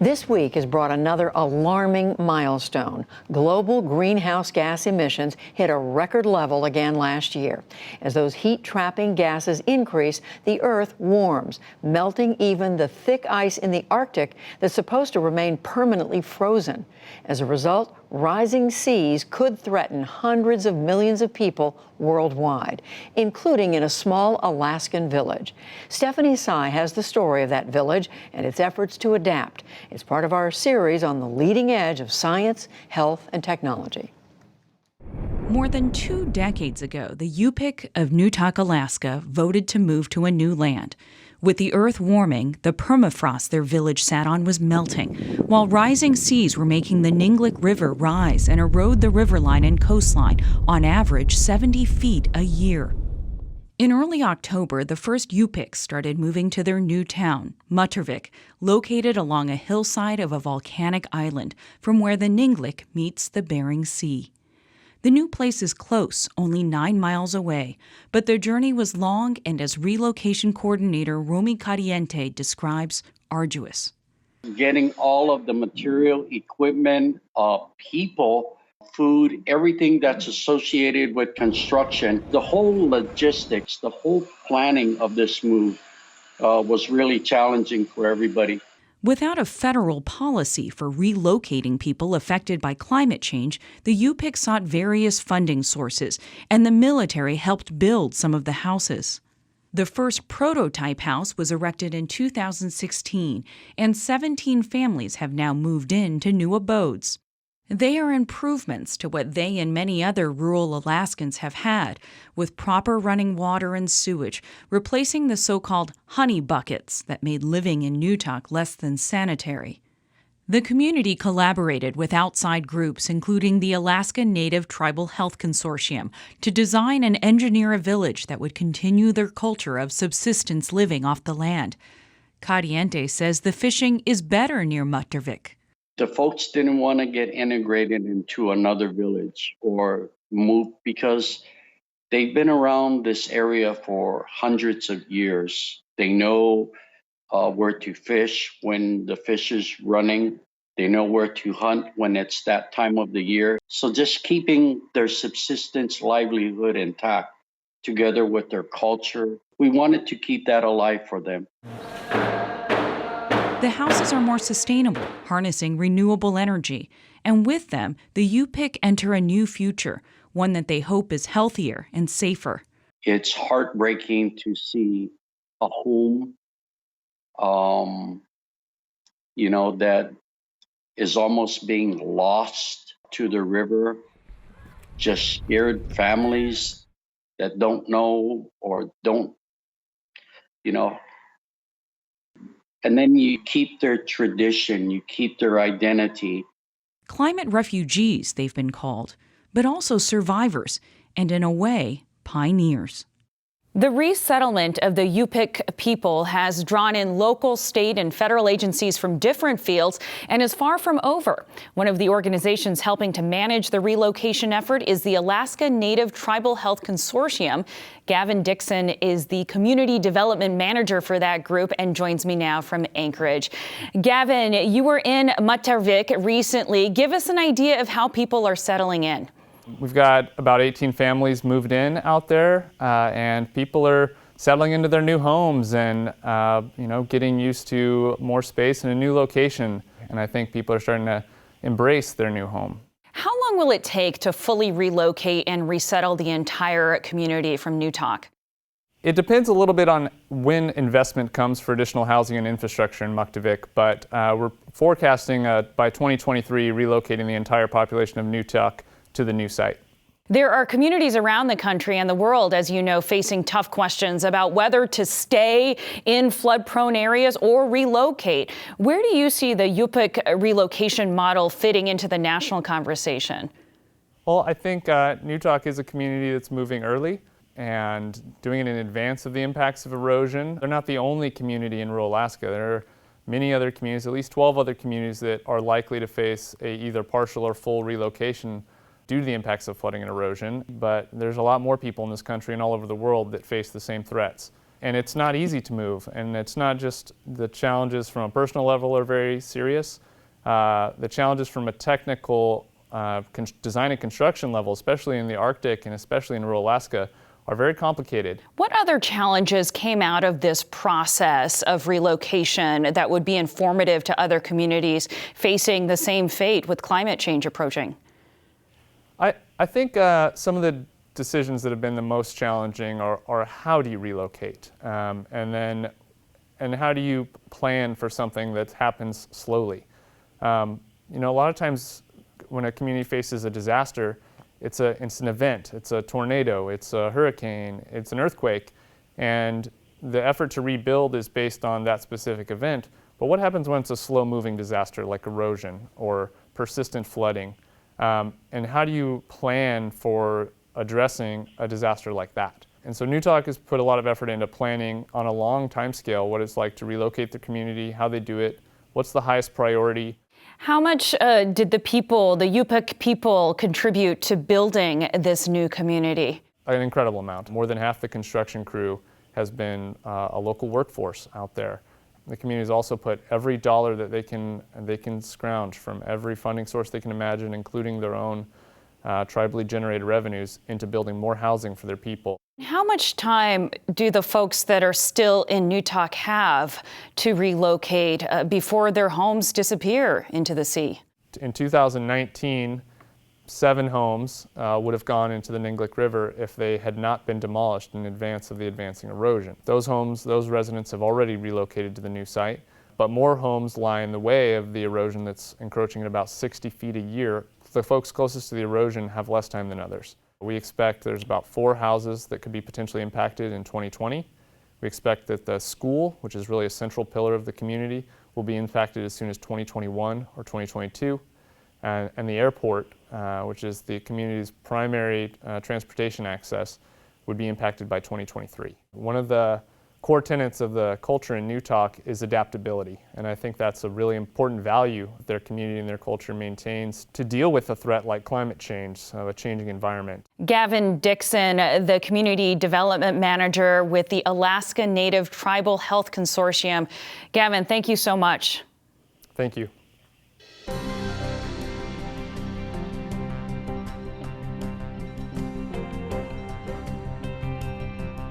This week has brought another alarming milestone. Global greenhouse gas emissions hit a record level again last year. As those heat-trapping gases increase, the Earth warms, melting even the thick ice in the Arctic that's supposed to remain permanently frozen. As a result, rising seas could threaten hundreds of millions of people worldwide, including in a small Alaskan village. Stephanie Sy has the story of that village and its efforts to adapt. It's part of our series on the leading edge of science, health, and technology. More than 2 decades ago, the Yupik of Newtok, Alaska, voted to move to a new land. With the Earth warming, the permafrost their village sat on was melting, while rising seas were making the Ninglik River rise and erode the riverline and coastline, on average 70 feet a year. In early October, the first Yupiks started moving to their new town, Muttervik, located along a hillside of a volcanic island from where the Ninglik meets the Bering Sea. The new place is close, only 9 miles away, but their journey was long and, as relocation coordinator Romy Cariente describes, arduous. Getting all of the material, equipment, people, food, everything that's associated with construction, the whole logistics, the whole planning of this move was really challenging for everybody. Without a federal policy for relocating people affected by climate change, the Yupik sought various funding sources, and the military helped build some of the houses. The first prototype house was erected in 2016, and 17 families have now moved into new abodes. They are improvements to what they and many other rural Alaskans have had, with proper running water and sewage, replacing the so-called honey buckets that made living in Newtok less than sanitary. The community collaborated with outside groups, including the Alaska Native Tribal Health Consortium, to design and engineer a village that would continue their culture of subsistence living off the land. Cariente says the fishing is better near Muttervik. The folks didn't want to get integrated into another village or move because they've been around this area for hundreds of years. They know where to fish when the fish is running. They know where to hunt when it's that time of the year. So just keeping their subsistence livelihood intact together with their culture, we wanted to keep that alive for them. The houses are more sustainable, harnessing renewable energy, and with them, the Yupik enter a new future, one that they hope is healthier and safer. It's heartbreaking to see a home, that is almost being lost to the river, just scared families that don't know or don't, and then you keep their tradition, you keep their identity. Climate refugees, they've been called, but also survivors, and in a way, pioneers. The resettlement of the Yupik people has drawn in local, state, and federal agencies from different fields and is far from over. One of the organizations helping to manage the relocation effort is the Alaska Native Tribal Health Consortium. Gavin Dixon is the community development manager for that group and joins me now from Anchorage. Gavin, you were in Muttervik recently. Give us an idea of how people are settling in. We've got about 18 families moved in out there, and people are settling into their new homes and, getting used to more space in a new location. And I think people are starting to embrace their new home. How long will it take to fully relocate and resettle the entire community from Newtok? It depends a little bit on when investment comes for additional housing and infrastructure in Muttervik, but we're forecasting by 2023 relocating the entire population of Newtok to the new site. There are communities around the country and the world, as you know, facing tough questions about whether to stay in flood-prone areas or relocate. Where do you see the Yupik relocation model fitting into the national conversation? Well, I think Newtok is a community that's moving early and doing it in advance of the impacts of erosion. They're not the only community in rural Alaska. There are many other communities, at least 12 other communities, that are likely to face either partial or full relocation due to the impacts of flooding and erosion, but there's a lot more people in this country and all over the world that face the same threats. And it's not easy to move. And it's not just the challenges from a personal level are very serious. The challenges from a technical design and construction level, especially in the Arctic and especially in rural Alaska, are very complicated. What other challenges came out of this process of relocation that would be informative to other communities facing the same fate with climate change approaching? I think some of the decisions that have been the most challenging are how do you relocate, and how do you plan for something that happens slowly. A lot of times when a community faces a disaster, it's an event, it's a tornado, it's a hurricane, it's an earthquake, and the effort to rebuild is based on that specific event. But what happens when it's a slow-moving disaster like erosion or persistent flooding? And how do you plan for addressing a disaster like that? And so Newtok has put a lot of effort into planning on a long time scale what it's like to relocate the community, how they do it, what's the highest priority. How much did the Yupik people contribute to building this new community? An incredible amount. More than half the construction crew has been a local workforce out there. The community has also put every dollar that they can scrounge from every funding source they can imagine, including their own tribally generated revenues, into building more housing for their people. How much time do the folks that are still in Newtok have to relocate before their homes disappear into the sea? In 2019, 7 homes would have gone into the Ninglick River if they had not been demolished in advance of the advancing erosion. Those homes, those residents have already relocated to the new site, but more homes lie in the way of the erosion that's encroaching at about 60 feet a year. The folks closest to the erosion have less time than others. We expect there's about 4 houses that could be potentially impacted in 2020. We expect that the school, which is really a central pillar of the community, will be impacted as soon as 2021 or 2022. And the airport, which is the community's primary transportation access, would be impacted by 2023. One of the core tenets of the culture in Newtok is adaptability, and I think that's a really important value their community and their culture maintains to deal with a threat like climate change, a changing environment. Gavin Dixon, the Community Development Manager with the Alaska Native Tribal Health Consortium. Gavin, thank you so much. Thank you.